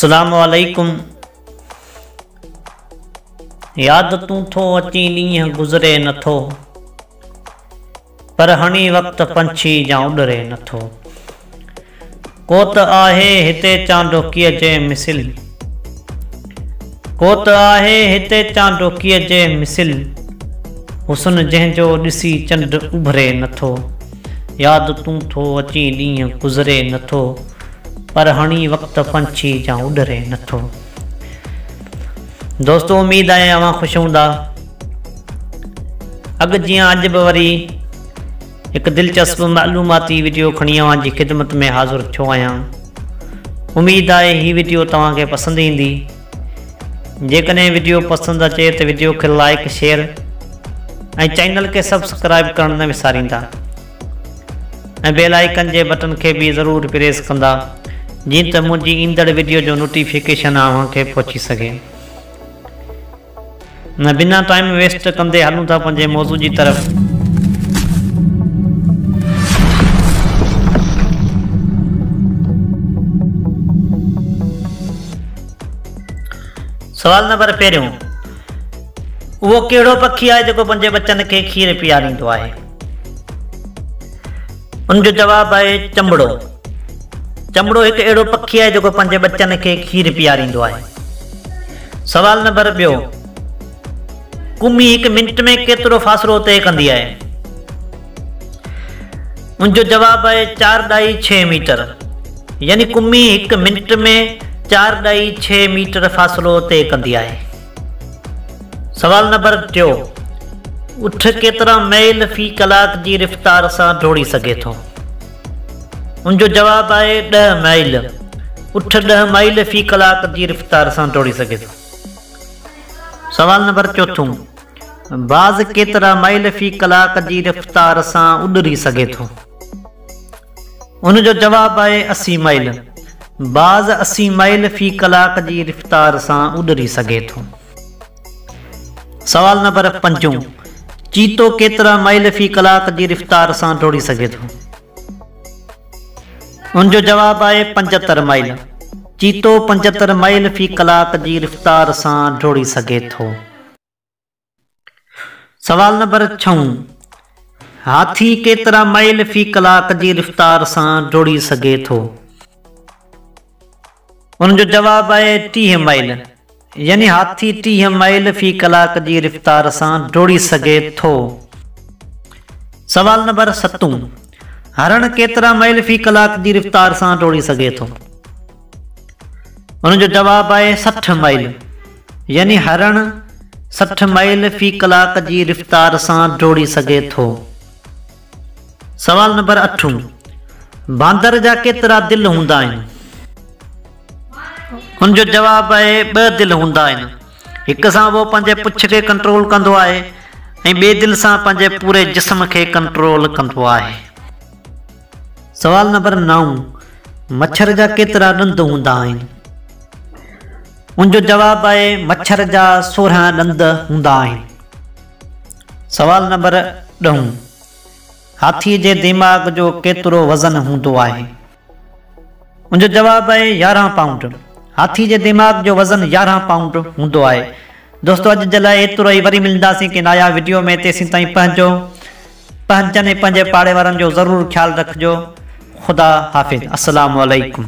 अस्सलामु अलैकुम। याद तू थो अची ॾींहं गुज़रे नथो, पर हणी वक़्त पंछी जा उॾरे नथो। को त आहे हिते चांडोकीअ जे मिसिल, को त आहे हिते चांडोकीअ जे मिसिल, हुस्न जंहिंजो ॾिसी चंड उभरे नथो। याद तू थो अची ॾींहं गुज़रे नथो, पर हणी वक़्त पंछी जा उॾरे नथो। दोस्तों, उम्मीद आहे अवां ख़ुशि हूंदा। अॻु जीअं अॼु बि वरी हिकु दिलचस्प मालूमाती वीडियो खणी अवां जी ख़िदमत में हाज़िर थियो आहियां। उम्मीद आहे हीअ वीडियो तव्हांखे पसंदि ईंदी। जेकॾहिं वीडियो पसंदि अचे त वीडियो खे लाइक, शेयर ऐं चैनल खे सब्सक्राइब करणु न विसारींदा ऐं बेल आइकन जे बटन खे बि ज़रूरु प्रेस कंदा, जीअं त मुंहिंजी ईंदड़ वीडियो जो नोटिफिकेशन अव्हांखे पहुची सघे। न बिना टाइम वेस्ट कंदे हलूं था पंहिंजे मौज़ू जी तरफ़। सवाल नंबर पहिरियों, उहो कहिड़ो पखी आहे जेको पंहिंजे बचनि खे खीर पीआरींदो आहे? उनजो जवाबु आहे चंबड़ो। चंबड़ो हिकु अहिड़ो पखी आहे जेको पंहिंजे बचनि खे खीर पीआरींदो आहे। सवाल नंबर ॿियो, कुमी हिकु मिंट में केतिरो फ़ासिलो तय कंदी आहे? उनजो जवाबु आहे 4.6 मीटर। यानी कुमी हिकु मिंट में 4.6 मीटर फ़ासिलो तय कंदी आहे। सवाल नंबर टियों, उठ केतिरा मैल फ़ी कलाक जी रफ़्तार सां डोड़ी सघे थो? उनजो जवाबु आहे 10 मैल। उठ 10 मैल फ़ी कलाक जी रफ़्तार सां डोड़ी सघे थो। सवाल नंबर चौथों, बाज़ केतिरा मैल फ़ी कलाक जी रफ़्तार सां उॾरी सघे थो? उनजो जवाबु आहे 80 मैल। बाज़ 80 मैल फ़ी कलाक जी रफ़्तार सां उॾरी सघे थो। सवाल नंबर 5, चीतो केतिरा मैल फ़ी कलाक जी रफ़्तार सां डोड़ी सघे थो? उनजो जवाबु आहे 75 मैल। चीतो 75 मैल फ़ी कलाक जी रफ़्तार सां डोड़ी सघे थो। सवाल नंबर 6, हाथी केतिरा मैल फ़ी कलाक जी रफ़्तार सां डोड़ी सघे थो? उनजो जवाबु आहे 30 मैल। यानी हाथी 30 मैल फ़ी कलाक जी रफ़्तार सां डोड़ी सघे थो। सवाल नंबर 7, हरण केतिरा मैल फ़ी कलाक जी रफ़्तार सां डोड़ी सघे थो? उनजो जवाबु आहे 60 मैल। यानी हरण 60 मैल फ़ी कलाक जी रफ़्तार सां डोड़ी सघे थो। सवाल नंबर 8, बांदर जा केतिरा दिल हूंदा आहिनि? उनजो जवाबु आहे 2 दिल हूंदा आहिनि। हिक सां उहो पंहिंजे पुछ खे कंट्रोल कंदो आहे ऐं ॿिए दिल सां पंहिंजे पूरे जिस्म खे कंट्रोल कंदो आहे। सवाल नंबर 9, मच्छर जा केतिरा ॾंद हूंदा आहिनि? उनजो जवाबु आहे मच्छर जा 16 ॾंद हूंदा आहिनि। सवाल नंबर 10, हाथीअ जे दिमाग़ जो केतिरो वज़न हूंदो आहे? उनजो जवाबु आहे 11 पाउंड। हाथी जे दिमाग़ जो वज़न 11 पाउंड हूंदो आहे। दोस्तों, अॼु जे लाइ एतिरो ई। वरी मिलंदासीं कि नया वीडियो में। तेसीं ताईं पंहिंजनि ऐं पंहिंजे पाड़े वारनि जो ज़रूरु ख़्यालु रखिजो। ख़ुदा हाफ़िज़। अस्सलामु अलैकुम।